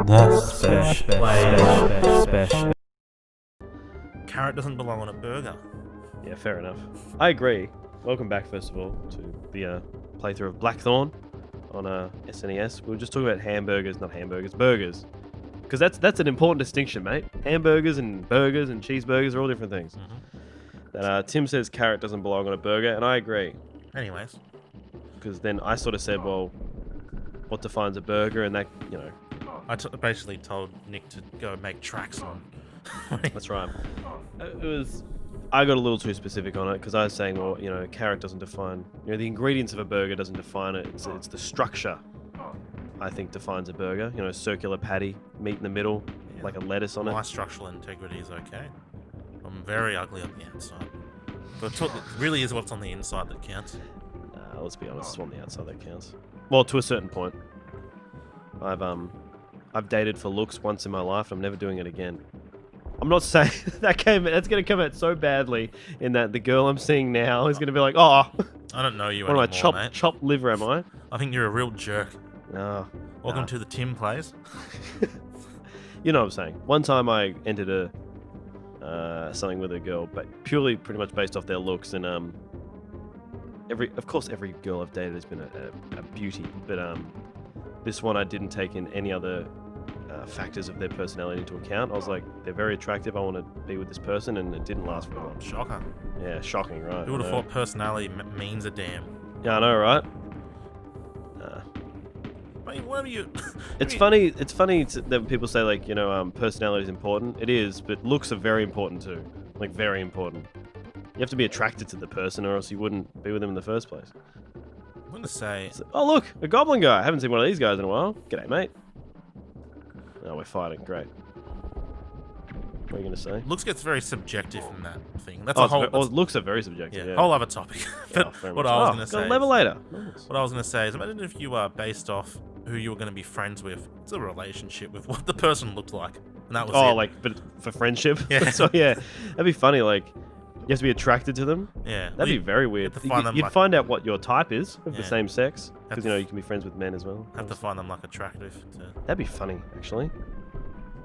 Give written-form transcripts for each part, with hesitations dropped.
Spesh. Carrot doesn't belong on a burger. Yeah, fair enough. I agree. Welcome back, first of all, to the playthrough of Blackthorne on SNES. We were just talking about burgers. Because that's an important distinction, mate. Hamburgers and burgers and cheeseburgers are all different things. That Tim says carrot doesn't belong on a burger, and I agree. Anyways. Because then I sort of said, well, what defines a burger? And that, you know. I basically told Nick to go make tracks on. That's right. I got a little too specific on it because I was saying, well, you know, carrot doesn't define, you know, the ingredients of a burger doesn't define it. It's the structure, I think, defines a burger. You know, circular patty, meat in the middle, like a lettuce on it. My structural integrity is okay. I'm very ugly on the outside. But it really is what's on the inside that counts. Let's be honest, it's on the outside that counts. Well, to a certain point. I've dated for looks once in my life. I'm never doing it again. I'm not saying that's going to come out so badly in that the girl I'm seeing now is going to be like, oh, I don't know you what anymore, am I, mate. chopped liver, am I? I think you're a real jerk. No. Welcome to the Tim Plays. You know what I'm saying. One time I entered something with a girl, but purely pretty much based off their looks, and of course every girl I've dated has been a beauty, but this one I didn't take in any other factors of their personality into account. I was like, they're very attractive, I want to be with this person, and it didn't last very long. Shocker. Yeah, shocking, right? Who would have thought personality means a damn? Yeah, I know, right? Mate, whatever you... It's funny that people say, like, you know, personality is important. It is, but looks are very important too. Like, very important. You have to be attracted to the person or else you wouldn't be with them in the first place. I'm going to say... Oh, look, a goblin guy. I haven't seen one of these guys in a while. G'day, mate. Oh, we're fighting. Great. What are you going to say? Looks gets very subjective in that thing. That's a whole... looks are very subjective, yeah. Whole other topic. But what I was going to say... Level later. Nice. What I was going to say is, imagine if you based off who you were going to be friends with. It's a relationship with what the person looked like. And that was it. Like, but for friendship? Yeah. So, yeah. That'd be funny, like... You have to be attracted to them? Yeah. That'd be very weird. You'd find out what your type is of the same sex. Because, you know, you can be friends with men as well. Have to find them, like, attractive. That'd be funny, actually.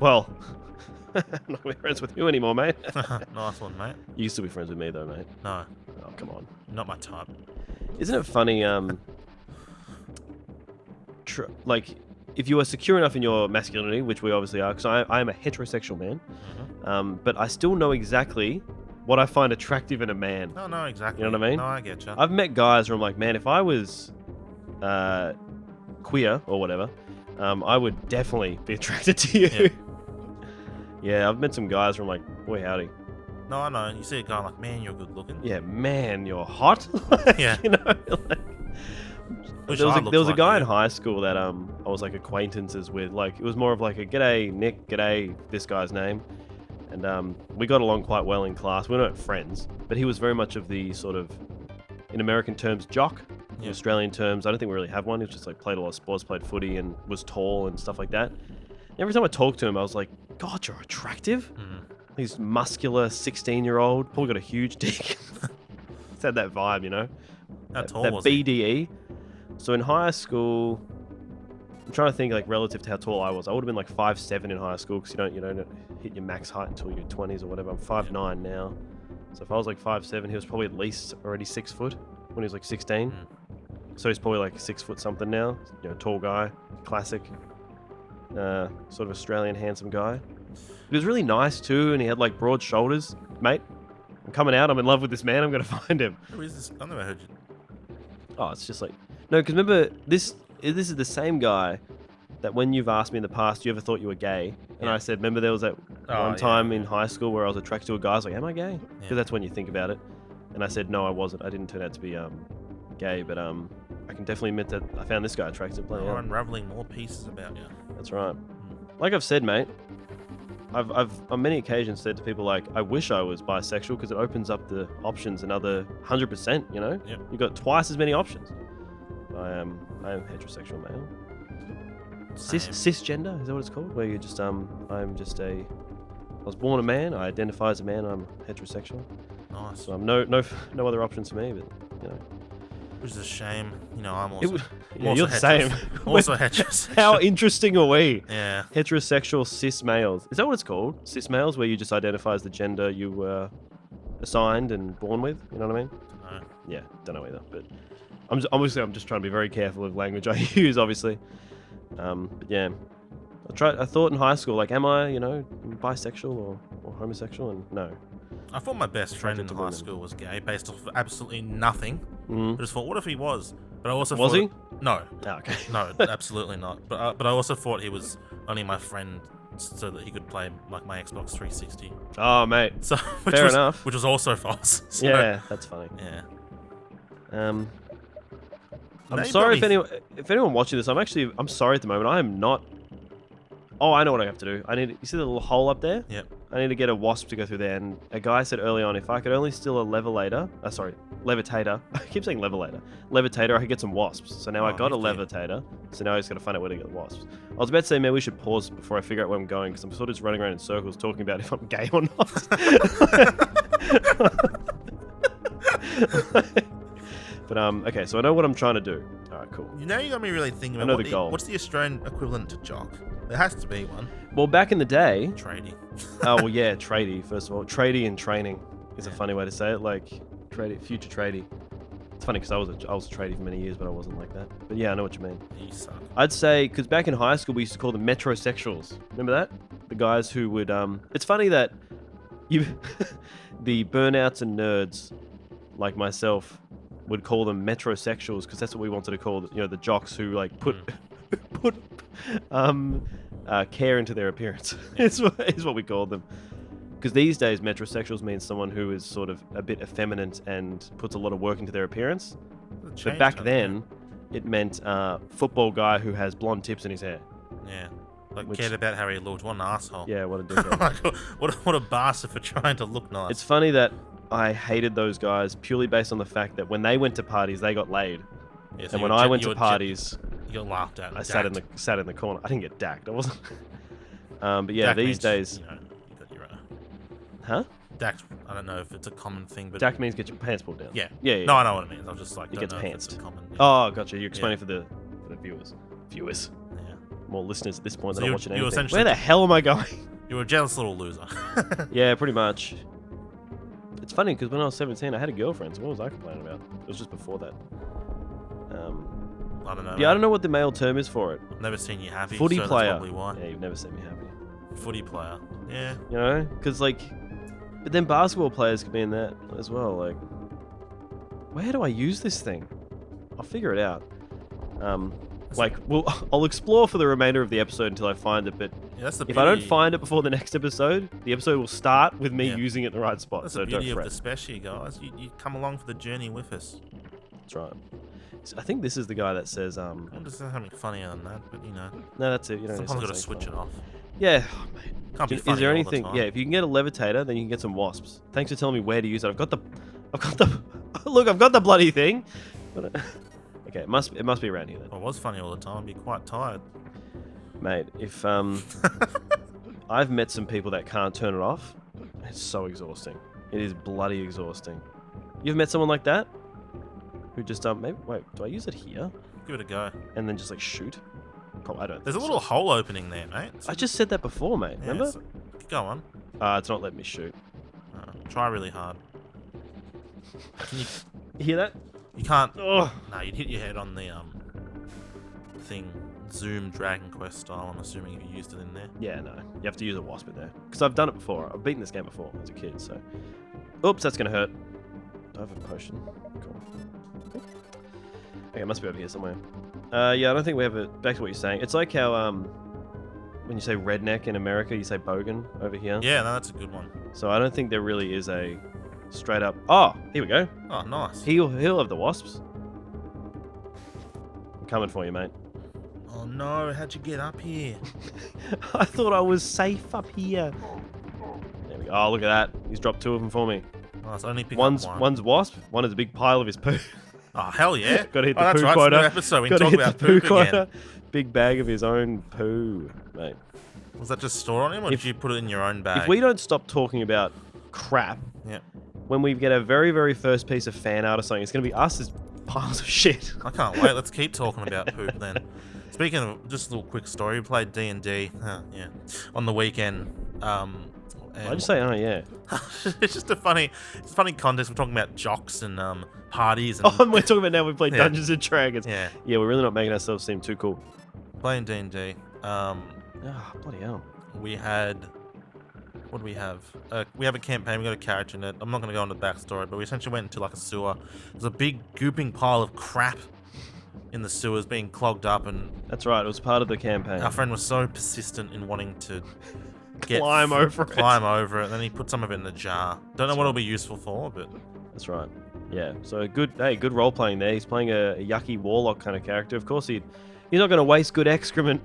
Well, I'm not going to be friends with you anymore, mate. Nice one, mate. You used to be friends with me, though, mate. No. Oh, come on. Not my type. Isn't it funny, like, if you are secure enough in your masculinity, which we obviously are, because I am a heterosexual man, but I still know exactly what I find attractive in a man. No, exactly. You know what I mean? No, I get you. I've met guys where I'm like, man, if I was queer or whatever, I would definitely be attracted to you. Yeah. Yeah, I've met some guys where I'm like, boy, howdy. No, I know. You see a guy like, man, you're good looking. Yeah, man, you're hot. Yeah. You know, like, there was a guy in high school that I was like acquaintances with. Like, it was more of like a g'day Nick, g'day this guy's name, and we got along quite well in class. We weren't friends, but he was very much of the sort of, in American terms, jock. In Australian terms, I don't think we really have one. He was just like played a lot of sports, played footy, and was tall and stuff like that. Every time I talked to him, I was like, God, you're attractive. He's muscular, 16-year-old. Probably got a huge dick. It's had that vibe, you know? How tall that was BDE. So in high school, I'm trying to think like relative to how tall I was. I would have been like 5'7" in high school because you don't hit your max height until your 20s or whatever. I'm 5'9" now. So if I was like 5'7", he was probably at least already 6 foot when he was like 16. So he's probably like 6 foot something now. You know, tall guy, classic, sort of Australian handsome guy. He was really nice too, and he had like broad shoulders. Mate, I'm coming out. I'm in love with this man. I'm gonna find him. Who is this? I've never heard you. Oh, it's just like no, because remember this is the same guy that when you've asked me in the past, you ever thought you were gay, and I said, remember there was that one time in high school where I was attracted to a guy. I was like, am I gay? Because that's when you think about it. And I said, no, I wasn't. I didn't turn out to be gay, but I can definitely admit that I found this guy attractive. You're unraveling more pieces about you. That's right. Like I've said, mate, I've on many occasions said to people like, I wish I was bisexual because it opens up the options another 100%. You know, you've got twice as many options. I am heterosexual male. Cisgender, is that what it's called? Where you just I was born a man. I identify as a man. I'm heterosexual. Nice. So I'm no other options for me, but you know. Which is a shame. You know, I'm It also. was, I'm yeah, also you're the same. Also heterosexual. How interesting are we? Yeah. Heterosexual cis males. Is that what it's called? Cis males, where you just identify as the gender you were assigned and born with. You know what I mean? No. Yeah, don't know either. But I'm just trying to be very careful of language I use, obviously. But yeah, I thought in high school, like, am I, bisexual or homosexual? And no. I thought my best friend in Attracted to high women. school was gay, based off of absolutely nothing. Mm. I just thought, what if he was? But I also Was thought, he? No, Oh, okay. no, absolutely not. But I also thought he was only my friend so that he could play like my Xbox 360. Oh, mate. So Fair enough. which was also false. So, Yeah, that's funny. Yeah. I'm They sorry probably- if anyone watching this. I'm sorry at the moment. I am not. Oh, I know what I have to do. You see the little hole up there? Yep. I need to get a wasp to go through there. And a guy said early on, if I could only steal a levitator. I keep saying levitator, I could get some wasps. So now I got a nifty. levitator. So now I just got to find out where to get the wasps. I was about to say maybe we should pause before I figure out where I'm going because I'm sort of just running around in circles talking about if I'm gay or not. But okay, so I know what I'm trying to do. All right, cool. You know, you got me really thinking I about know the goal. what's the Australian equivalent to jock? There has to be one. Well, back in the day, Tradie. oh well, yeah, tradie. First of all, tradie in training is a funny way to say it. Like tradie, future tradie. It's funny because I was a tradie for many years, but I wasn't like that. But yeah, I know what you mean. You suck. I'd say because back in high school we used to call them metrosexuals. Remember that? The guys who would. It's funny that you, the burnouts and nerds, like myself, would call them metrosexuals because that's what we wanted to call the jocks who like put care into their appearance. is what we called them. Because these days metrosexuals means someone who is sort of a bit effeminate and puts a lot of work into their appearance. But back then, it meant football guy who has blonde tips in his hair. Yeah. Like, cared about how he looked. What an asshole. Yeah, what a dickhead. what a bastard for trying to look nice. It's funny that I hated those guys purely based on the fact that when they went to parties, they got laid. Yeah, so And you when were I je- went you to were je- parties, You got laughed at. And I sat dacked. in the corner. I didn't get dacked. I wasn't. But yeah, Dack these means, days, you got your huh? dacked. I don't know if it's a common thing, but Dack means get your pants pulled down. yeah. Yeah. No, I know what it means. I was just like, It don't gets know if it's pantsed. a common. Yeah. Oh, gotcha. You're explaining for the viewers. Yeah. More listeners at this point So than I'm you- watching you anything. essentially- Where the hell am I going? You were a jealous little loser. Yeah, pretty much. It's funny because when I was 17, I had a girlfriend. So what was I complaining about? It was just before that. I don't know. Yeah, I don't know what the male term is for it. I've never seen you happy. Footy so player. That's probably why. Yeah, you've never seen me happy. Footy player. Yeah. You know, because like, but then basketball players could be in that as well. Like, where do I use this thing? I'll figure it out. I'll explore for the remainder of the episode until I find it. But Yeah, that's the if I don't beauty- find it before the next episode, the episode will start with me Yeah. using it in the right spot. That's So the don't beauty of fret. the Spesh here, guys. You come along for the journey with us. That's right. So I think this is the guy that says, I'm just something funnier than that, but you know, no, that's it. You don't. sometimes got to switch it off. Yeah. Oh, mate. Can't be Is funny there all the anything? time. Yeah, if you can get a levitator, then you can get some wasps. Thanks for telling me where to use it. I've got the look. I've got the bloody thing. But, okay, it must be around here then, If I was funny all the time, I'd be quite tired. mate. If I've met some people that can't turn it off. It's so exhausting. It is bloody exhausting. You've met someone like that? Who just maybe wait? Do I use it here Give it a go. and then just like shoot? Probably, I don't. There's a think little so. hole opening there, mate. I just said that before, mate. Yeah, Remember? so- go on. It's not letting me shoot. Try really hard. Can you? You hear that? You can't. Oh. No, you'd hit your head on the thing. Zoom Dragon Quest style. I'm assuming if you used it in there. Yeah, no. You have to use a wasp in there. Because I've done it before. I've beaten this game before as a kid, so... Oops, that's going to hurt. Do I have a potion? Cool. Okay, it must be over here somewhere. Yeah, I don't think we have it. Back to what you're saying. It's like how, when you say redneck in America, you say bogan over here. Yeah, no, that's a good one. So I don't think there really is a straight up... Oh, here we go. Oh, nice. He'll have the wasps. I'm coming for you, mate. Oh no, how'd you get up here? I thought I was safe up here. There we go. Oh, look at that. He's dropped two of them for me. Nice, only pick One's up one. one's wasp. One is a big pile of his poo. Oh, hell yeah. Gotta hit Oh, the that's poo right, quota. it's a new episode. We Gotta talk hit about the poo poop quota. again. Big bag of his own poo, mate. Was that just stored on him, or did you put it in your own bag? If we don't stop talking about crap, Yeah. when we get our very, very first piece of fan art or something, it's going to be us as piles of shit. I can't wait. Let's keep talking about poop then. Speaking of, just a little quick story. We played D&D, yeah, on the weekend. Why'd you say, oh yeah? It's just a funny context. We're talking about jocks and parties. And, Oh, we're talking about now we play Yeah. Dungeons and Dragons. yeah, Yeah, we're really not making ourselves seem too cool. playing D&D. Oh, bloody hell. We had, what do we have? We have a campaign. We got a character in it. I'm not going to go into the backstory, but we essentially went into like a sewer. There's a big gooping pile of crap in the sewers being clogged up, and That's right, it was part of the campaign. our friend was so persistent in wanting to Climb over it. Then he put some of it in the jar. Don't know what it'll be useful for, but That's right. Yeah, so good role playing there. He's playing a yucky warlock kind of character. Of course, he's not going to waste good excrement.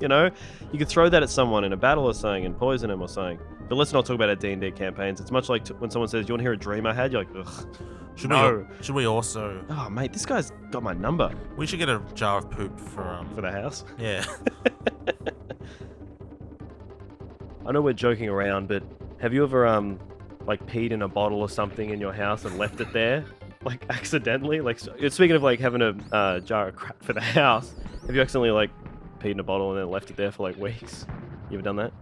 You know, you could throw that at someone in a battle or something and poison him or something. But let's not talk about our D&D campaigns. It's much like when someone says, "You want to hear a dream I had?" You're like, ugh. should we also? Oh, mate, this guy's got my number We should get a jar of poop for the house. Yeah. I know we're joking around, but have you ever like peed in a bottle or something in your house and left it there, like accidentally? Like, speaking of like having a jar of crap for the house, have you accidentally like peed in a bottle and then left it there for like weeks? You ever done that?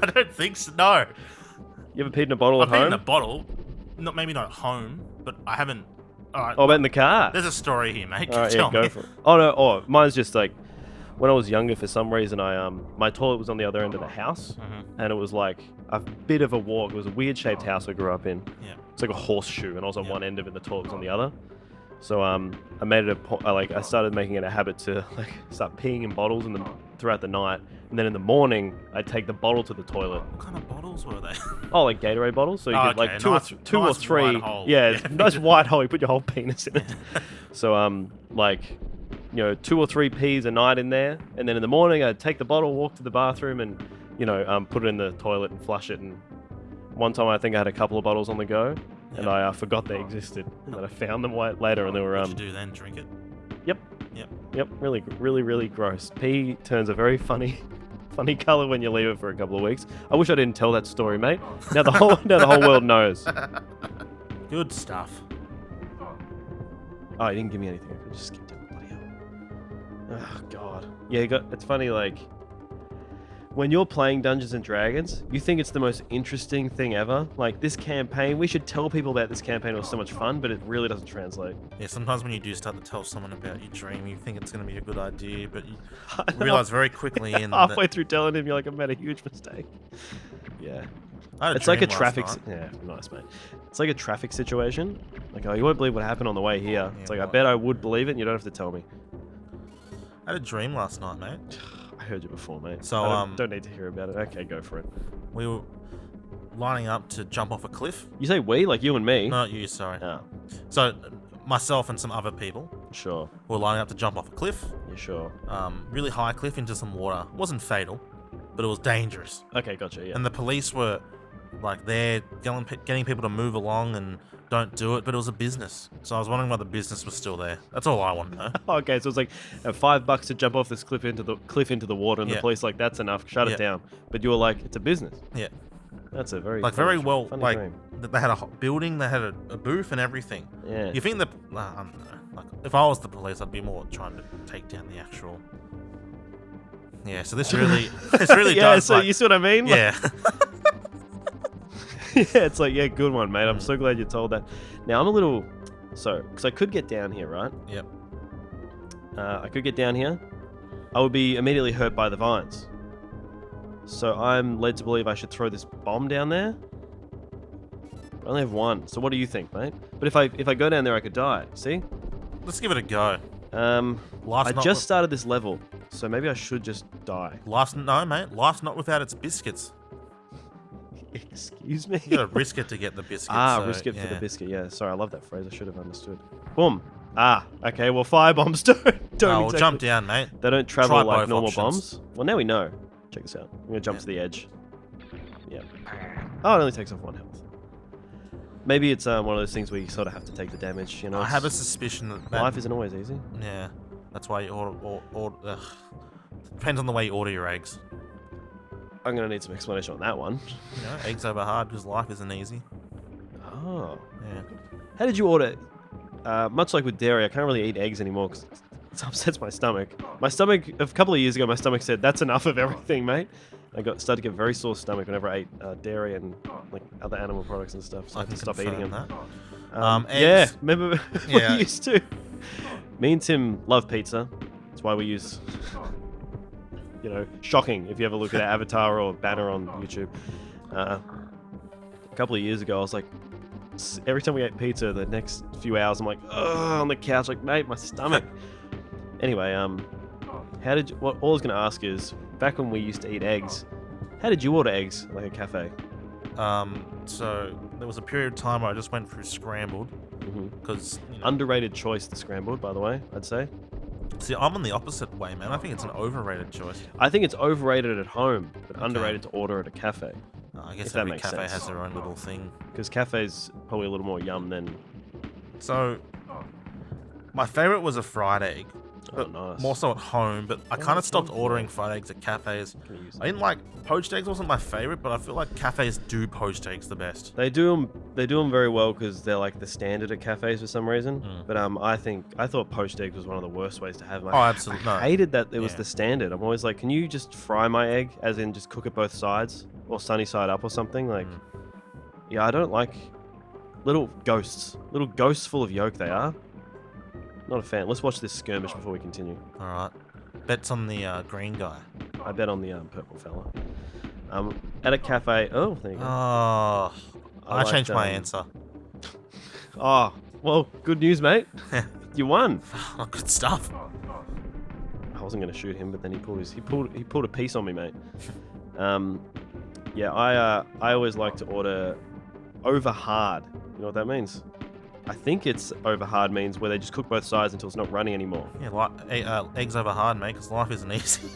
I don't think so. No. You ever peed in a bottle I've at been home? in a bottle. Maybe not at home, but I haven't. All right. Oh, about in the car. There's a story here, mate. All right, Tell yeah, go me. for it. Oh no, mine's just like when I was younger. For some reason, I my toilet was on the other end of the house, and it was like a bit of a walk. It was a weird shaped house I grew up in. Yeah. It's like a horseshoe, and I was on one end of it, and the toilet was on the other. So I made it I started making it a habit to like start peeing in bottles throughout the night, and then in the morning I'd take the bottle to the toilet. What kind of bottles were they? Oh, like Gatorade bottles, so you Oh, get like okay, two or nice three. wide hole. Yeah, Yeah. nice wide hole. You put your whole penis in it. So like, 2 or 3 pees a night in there, and then in the morning I'd take the bottle, walk to the bathroom, and put it in the toilet and flush it. And one time I think I had a couple of bottles on the go, and I forgot they existed, and then I found them later, and they were What'd you do then? Drink it? Yep, really, really, really gross. Pee turns a very funny color when you leave it for a couple of weeks. I wish I didn't tell that story, mate. Now the whole world knows. Good stuff. Oh, he didn't give me anything. I could just skip it. Bloody hell. Oh god. Yeah, it's funny. Like when you're playing Dungeons and Dragons, you think it's the most interesting thing ever. Like this campaign, we should tell people about this campaign. It was so much fun, but it really doesn't translate. Yeah, sometimes when you do start to tell someone about your dream, you think it's going to be a good idea, but you realize very quickly halfway through telling him, you're like, I've made a huge mistake. Yeah. It's like a traffic. Yeah, nice, mate. It's like a traffic situation. Like, oh, you won't believe what happened on the way here. It's like, I bet I would believe it, and you don't have to tell me. I had a dream last night, mate. I heard you before, mate. So, I don't need to hear about it. Okay, go for it. We were lining up to jump off a cliff. You say we, like you and me? No, not you, sorry. Oh, So, myself and some other people sure. were lining up to jump off a cliff. Yeah, sure. Really high cliff into some water. It wasn't fatal, but it was dangerous. Okay, gotcha, yeah. And the police were like there getting people to move along and don't do it, but it was a business. So I was wondering why the business was still there. That's all I want to know. Okay, so it's like $5 to jump off this cliff into the water, and the police like, that's enough, shut it down. But you were like, it's a business. Yeah. That's a very Very well, funny like dream. they had a building, they had a booth and everything. Yeah. You think that I don't know. Like if I was the police, I'd be more trying to take down the actual. Yeah. So this really yeah, does. so like, you see what I mean? Like, yeah. yeah, it's like, yeah, good one, mate. I'm so glad you told that. Now, I'm a little... So, because I could get down here, right? Yep. I could get down here. I would be immediately hurt by the vines. So I'm led to believe I should throw this bomb down there. I only have one. So what do you think, mate? But if I go down there, I could die. See? Let's give it a go. I just started this level, so maybe I should just die. No, mate. Life's not without its biscuits. Excuse me? You gotta risk it to get the biscuits. Risk it for the biscuit. Yeah, sorry, I love that phrase. I should have understood. Boom. Okay. Well, firebombs don't exactly, jump down, mate. They don't travel Try like both normal options. bombs. Well, now we know. Check this out. I'm gonna jump to the edge. Yeah. Oh, it only takes off 1 health. Maybe it's one of those things where you sort of have to take the damage. You know. I have a suspicion that life isn't always easy. Yeah, that's why you order. Depends on the way you order your eggs. I'm gonna need some explanation on that one. Eggs over hard because life isn't easy. Oh. Yeah. How did you order? Much like with dairy, I can't really eat eggs anymore because it upsets my stomach. My stomach, a couple of years ago, my stomach said, that's enough of everything, mate. I started to get very sore stomach whenever I ate dairy and like other animal products and stuff, so I had to stop eating them. That. Yeah, Eggs. remember Yeah. we used to. Me and Tim love pizza. That's why we use, shocking if you ever look at our avatar or banner on YouTube. A couple of years ago, I was like, every time we ate pizza, the next few hours, I'm like, ugh, on the couch, like, mate, my stomach. Anyway, what I was going to ask is, back when we used to eat eggs, how did you order eggs like a cafe? So there was a period of time where I just went through scrambled because Underrated choice, the scrambled, by the way, I'd say. See, I'm on the opposite way, man. I think it's an overrated choice. I think it's overrated at home, but underrated to order at a cafe. I guess If that every makes cafe sense. has their own little thing. Because cafes probably a little more yum than. So, my favorite was a fried egg. But nice. more so at home, but I kind of stopped ordering fried eggs at cafes. I didn't like poached eggs. Wasn't my favorite, but I feel like cafes do poached eggs the best. They do them very well because they're like the standard at cafes for some reason. But I thought poached eggs was one of the worst ways to have them. Oh, absolutely. I hated that it was the standard. I'm always like, can you just fry my egg, as in just cook it both sides or sunny side up or something? Like, yeah, I don't like little ghosts full of yolk. They are. Not a fan. Let's watch this skirmish before we continue. All right. Bets on the green guy. I bet on the purple fella. At a cafe. Oh, there you go. Oh, I changed my liked, answer. Oh, well, good news, mate. You won. Oh, good stuff. I wasn't going to shoot him, but then he pulled a piece on me, mate. Yeah, I always like to order over hard. You know what that means? I think it's over hard means where they just cook both sides until it's not running anymore. Yeah, eggs over hard, mate, because life isn't easy.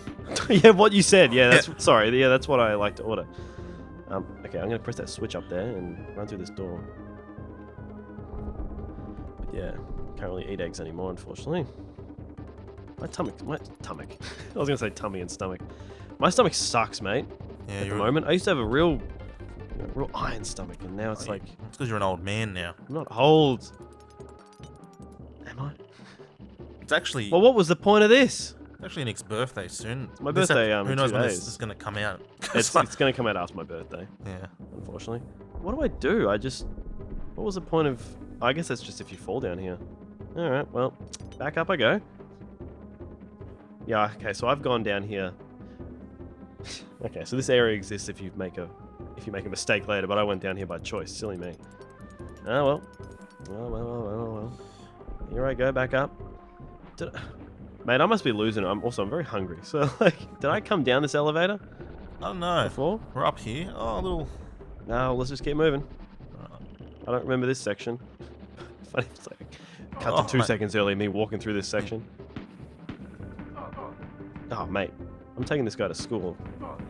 Yeah, what you said. Yeah, that's what I like to order. Okay, I'm gonna press that switch up there and run through this door. But yeah, can't really eat eggs anymore, unfortunately. My stomach. I was gonna say tummy and stomach. My stomach sucks, mate. Yeah, at the moment, I used to have a real iron stomach, and now it's like. It's because you're an old man now. I'm not old. Am I? It's actually. Well, what was the point of this? It's actually Nick's birthday soon. It's my birthday. Who knows when this days. is going to come out? It's going to come out after my birthday. Yeah. Unfortunately. What do I do? What was the point of? I guess that's just if you fall down here. All right. Well, back up I go. Yeah. Okay. So I've gone down here. Okay. So this area exists if you make a mistake later, but I went down here by choice. Silly me. Oh well. Here I go, back up. Mate, I must be losing it. I'm very hungry. So, like, did I come down this elevator? I don't know. Before? We're up here. Oh, a little. No, let's just keep moving. I don't remember this section. Funny, it's like, cut to 2 seconds early, me walking through this section. Oh, mate. I'm taking this guy to school.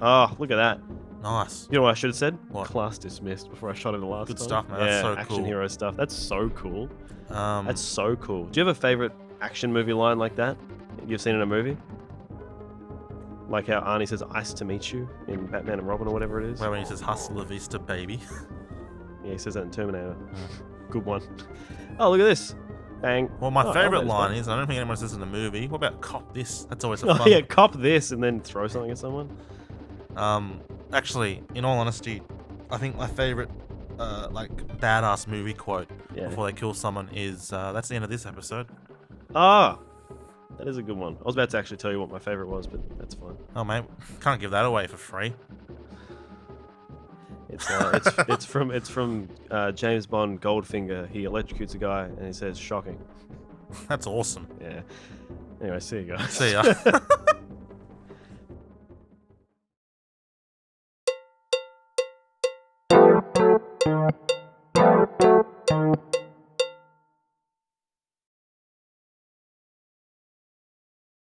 Oh, look at that. Nice. You know what I should have said? What? Class dismissed before I shot him the last time. Good stuff, man. Yeah, That's so action cool. hero stuff. That's so cool. Um, That's so cool. Do you have a favorite action movie line like that you've seen in a movie? Like how Arnie says "Ice to meet you" in Batman and Robin or whatever it is. Where when he says "Hasta la vista, baby." Yeah, he says that in Terminator. Good one. Oh, look at this. Bang. Well, my favorite elevator's line fun. is, I don't think anyone says in the movie, what about "cop this"? That's always a Oh fun. yeah, cop this and then throw something at someone. Actually, in all honesty, I think my favorite, like, badass movie quote before they kill someone is, that's the end of this episode. Ah, that is a good one. I was about to actually tell you what my favorite was, but that's fine. Oh, mate, can't give that away for free. It's from James Bond Goldfinger. He electrocutes a guy and he says "shocking." That's awesome. Yeah. Anyway, see you guys. See ya.